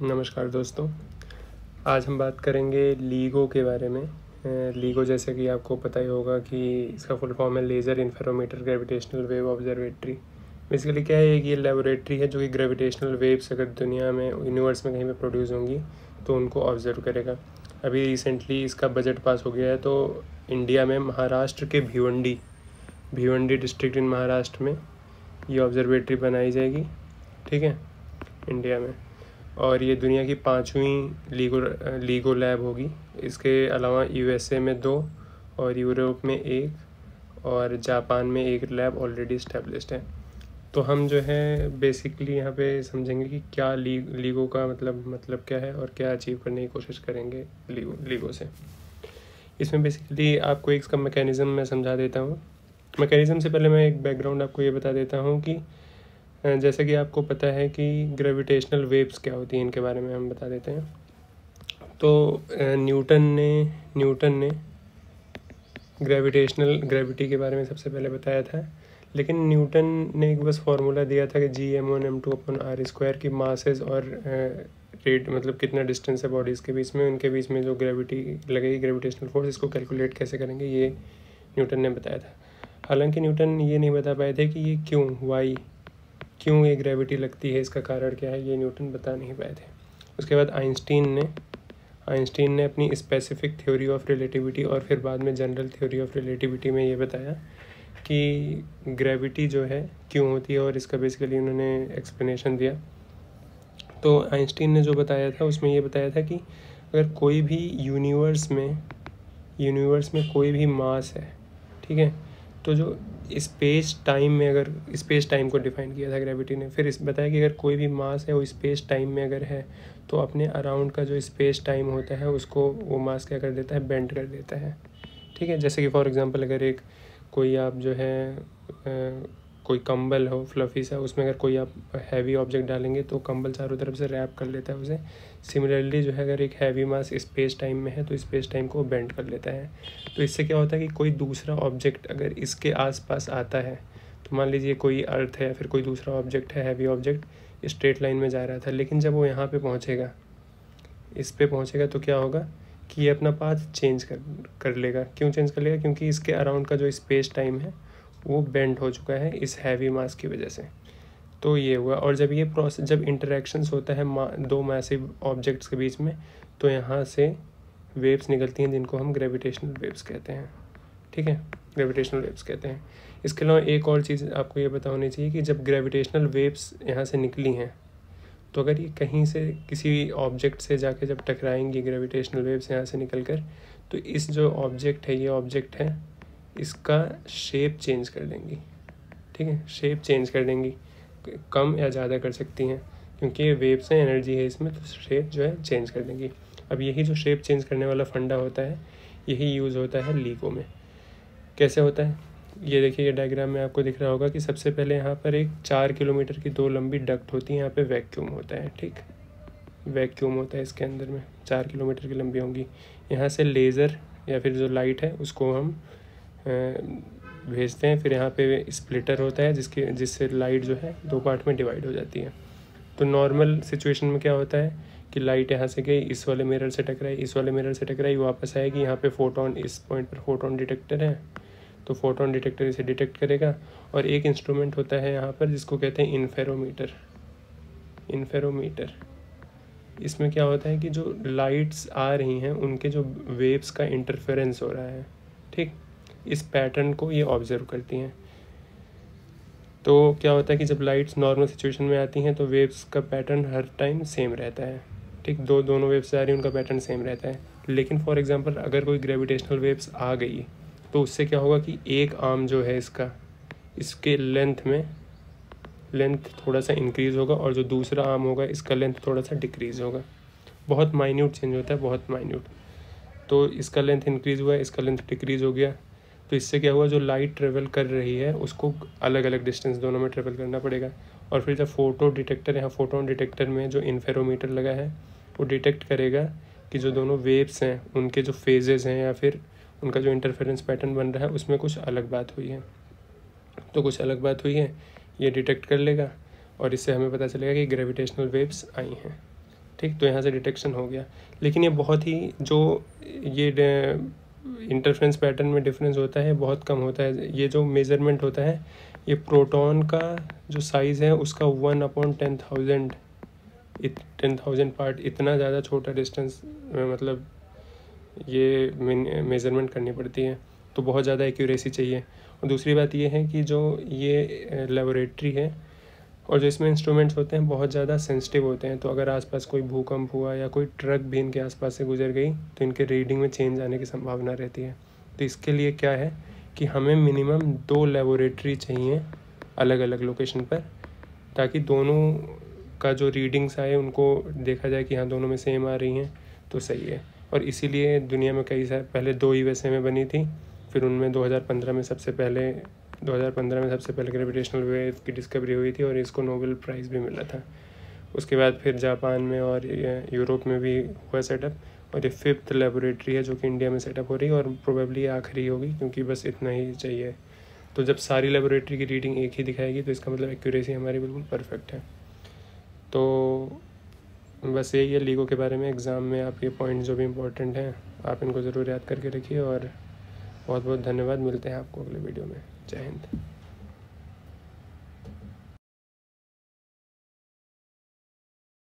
नमस्कार दोस्तों। आज हम बात करेंगे लीगो के बारे में। लीगो जैसे कि आपको पता ही होगा कि इसका फुल फॉर्म है laser interferometer gravitational wave observatory. Basically क्या है कि ये लेबोरेटरी है जो कि ग्रेविटेशनल वेव्स अगर दुनिया में यूनिवर्स में कहीं पे प्रोड्यूस होंगी तो उनको ऑब्जर्व करेगा। अभी रिसेंटली इसका बजट पास हो गया है, तो इंडिया में महाराष्ट्र के भिवंडी डिस्ट्रिक्ट इन महाराष्ट्र में ये ऑब्जर्वेटरी बनाई जाएगी। ठीक है, इंडिया में। और ये दुनिया की 5वीं लीगो लैब होगी। इसके अलावा यूएसए में 2 और यूरोप में 1 और जापान में 1 लैब ऑलरेडी इस्टेब्लिश्ड है। तो हम जो है बेसिकली यहाँ पे समझेंगे कि क्या लीगो का मतलब क्या है और क्या अचीव करने की कोशिश करेंगे लीगो से। इसमें बेसिकली आपको इसका मैकेनिज़्म मैं समझा देता हूँ। मैकेनिज़्म से पहले मैं एक बैकग्राउंड आपको ये बता देता हूँ कि जैसे कि आपको पता है कि ग्रेविटेशनल वेव्स क्या होती हैं, इनके बारे में हम बता देते हैं। तो न्यूटन ने ग्रेविटी के बारे में सबसे पहले बताया था। लेकिन न्यूटन ने एक बस फार्मूला दिया था कि Gm1m2/r² की मासेस और रेट कितना डिस्टेंस है बॉडीज़ के बीच में, उनके बीच में जो ग्रेविटी लगेगी, ग्रेविटेशनल फोर्स, इसको कैलकुलेट कैसे करेंगे, ये न्यूटन ने बताया था। हालांकि न्यूटन ये नहीं बता पाए थे कि ये क्यों ये ग्रेविटी लगती है, इसका कारण क्या है, ये न्यूटन बता नहीं पाए थे। उसके बाद आइंस्टीन ने अपनी स्पेसिफिक थ्योरी ऑफ रिलेटिविटी और फिर बाद में जनरल थ्योरी ऑफ रिलेटिविटी में ये बताया कि ग्रेविटी जो है क्यों होती है, और इसका बेसिकली उन्होंने एक्सप्लेनेशन दिया। तो आइंस्टीन ने जो बताया था उसमें ये बताया था कि अगर कोई भी यूनिवर्स में कोई भी मास है, ठीक है, तो जो स्पेस टाइम को डिफाइन किया था ग्रेविटी ने। फिर इस बताया कि अगर कोई भी मास है वो स्पेस टाइम में अगर है तो अपने अराउंड का जो स्पेस टाइम होता है उसको वो मास क्या कर देता है, बेंड कर देता है। ठीक है, जैसे कि फॉर एग्जांपल अगर कोई आप जो है कोई कंबल हो फ्लफ़ी सा, उसमें अगर कोई आप हैवी ऑब्जेक्ट डालेंगे तो कंबल चारों तरफ से रैप कर लेता है उसे। सिमिलरली जो है अगर एक हैवी मास स्पेस टाइम में है तो स्पेस टाइम को बेंड कर लेता है। तो इससे क्या होता है कि कोई दूसरा ऑब्जेक्ट अगर इसके आसपास आता है, तो मान लीजिए कोई अर्थ है या फिर कोई दूसरा ऑब्जेक्ट है, हैवी ऑब्जेक्ट स्ट्रेट लाइन में जा रहा था, लेकिन जब वो यहाँ पे पहुँचेगा, इस पे पहुँचेगा, तो क्या होगा कि ये अपना पाथ चेंज कर लेगा। क्यों चेंज कर लेगा? क्योंकि इसके अराउंड का जो स्पेस टाइम है वो बेंड हो चुका है इस हैवी मास की वजह से। तो ये हुआ। और जब इंटरेक्शंस होता है 2 मैसिव ऑब्जेक्ट्स के बीच में, तो यहाँ से वेव्स निकलती हैं जिनको हम ग्रेविटेशनल वेव्स कहते हैं। ठीक है, ग्रेविटेशनल वेव्स कहते हैं। इसके अलावा एक और चीज़ आपको ये पता होनी चाहिए कि जब ग्रेविटेशनल वेव्स यहाँ से निकली हैं, तो अगर ये कहीं से किसी ऑब्जेक्ट से जाके जब टकराएंगी ग्रेविटेशनल वेव्स यहाँ से निकल कर, तो इस जो ऑब्जेक्ट है इसका शेप चेंज कर देंगी। ठीक है, शेप चेंज कर देंगी, कम या ज़्यादा कर सकती हैं, क्योंकि ये वेव्स हैं, एनर्जी है इसमें, तो शेप जो है चेंज कर देंगी। अब यही जो शेप चेंज करने वाला फंडा होता है, यही यूज़ होता है लीगो में। कैसे होता है ये देखिए, ये डायग्राम में आपको दिख रहा होगा कि सबसे पहले यहाँ पर एक 4 किलोमीटर की 2 लंबी डक्ट होती है, यहाँ पे वैक्यूम होता है। ठीक, वैक्यूम होता है इसके अंदर में, 4 किलोमीटर की लंबी होंगी। यहाँ से लेज़र या फिर जो लाइट है उसको हम भेजते हैं। फिर यहाँ पे स्प्लिटर होता है जिससे लाइट जो है 2 पार्ट में डिवाइड हो जाती है। तो नॉर्मल सिचुएशन में क्या होता है कि लाइट यहाँ से गई, इस वाले मिरर से टकराई, वापस आएगी। यहाँ पे फोटोन, इस पॉइंट पर फोटोन डिटेक्टर है, तो फोटोन डिटेक्टर इसे डिटेक्ट करेगा। और एक इंस्ट्रूमेंट होता है यहाँ पर जिसको कहते हैं इन्फेरोमीटर। इसमें क्या होता है कि जो लाइट्स आ रही हैं उनके जो वेव्स का इंटरफेरेंस हो रहा है, ठीक, इस पैटर्न को ये ऑब्जर्व करती हैं। तो क्या होता है कि जब लाइट्स नॉर्मल सिचुएशन में आती हैं तो वेव्स का पैटर्न हर टाइम सेम रहता है। ठीक, दोनों वेव्स आ रही हैं, उनका पैटर्न सेम रहता है। लेकिन फॉर एग्जांपल अगर कोई ग्रेविटेशनल वेव्स आ गई तो उससे क्या होगा कि एक आर्म जो है इसके लेंथ थोड़ा सा इंक्रीज़ होगा, और जो दूसरा आर्म होगा इसका लेंथ थोड़ा सा डिक्रीज़ होगा। बहुत माइन्यूट चेंज होता है, बहुत माइन्यूट। तो इसका लेंथ इंक्रीज़ हुआ, इसका लेंथ डिक्रीज़ हो गया। तो इससे क्या हुआ, जो लाइट ट्रेवल कर रही है उसको अलग अलग डिस्टेंस दोनों में ट्रेवल करना पड़ेगा। और फिर जब फोटोन डिटेक्टर में जो इन्फेरोमीटर लगा है वो डिटेक्ट करेगा कि जो दोनों वेव्स हैं उनके जो फेजेस हैं या फिर उनका जो इंटरफेरेंस पैटर्न बन रहा है उसमें कुछ अलग बात हुई है। तो कुछ अलग बात हुई है, ये डिटेक्ट कर लेगा और इससे हमें पता चलेगा कि ग्रेविटेशनल वेव्स आई हैं। ठीक। तो यहाँ से डिटेक्शन हो गया, लेकिन ये बहुत ही जो ये इंटरफ्रेंस पैटर्न में डिफरेंस होता है बहुत कम होता है। ये जो मेज़रमेंट होता है ये प्रोटॉन का जो साइज़ है उसका 1/10,000 10,000 पार्ट, इतना ज़्यादा छोटा डिस्टेंस मतलब ये मेज़रमेंट करनी पड़ती है, तो बहुत ज़्यादा एक्यूरेसी चाहिए। और दूसरी बात ये है कि जो ये लेबोरेटरी है और जो इसमें इंस्ट्रूमेंट्स होते हैं बहुत ज़्यादा सेंसिटिव होते हैं, तो अगर आसपास कोई भूकंप हुआ या कोई ट्रक भी इनके आसपास से गुजर गई तो इनके रीडिंग में चेंज आने की संभावना रहती है। तो इसके लिए क्या है कि हमें मिनिमम 2 लेबोरेटरी चाहिए अलग अलग लोकेशन पर, ताकि दोनों का जो रीडिंग्स आए उनको देखा जाए कि हाँ दोनों में सेम आ रही हैं तो सही है। और इसीलिए दुनिया में कई सारे पहले 2 USA में बनी थी, फिर उनमें 2015 में सबसे पहले ग्रेविटेशनल वेव की डिस्कवरी हुई थी और इसको नोबेल प्राइज़ भी मिला था। उसके बाद फिर जापान में और यूरोप में भी हुआ सेटअप, और ये 5th लेबोरेटरी है जो कि इंडिया में सेटअप हो रही है और प्रोबेबली आखिरी होगी, क्योंकि बस इतना ही चाहिए। तो जब सारी लेबोरेटरी की रीडिंग एक ही दिखाएगी तो इसका मतलब एक्यूरेसी हमारी बिल्कुल परफेक्ट है। तो बस यही है LIGO के बारे में। एग्ज़ाम में आप ये पॉइंट जो भी इम्पोर्टेंट हैं आप इनको ज़रूर याद करके रखिए, और बहुत बहुत धन्यवाद। मिलते हैं आपको अगले वीडियो में। जय हिंद।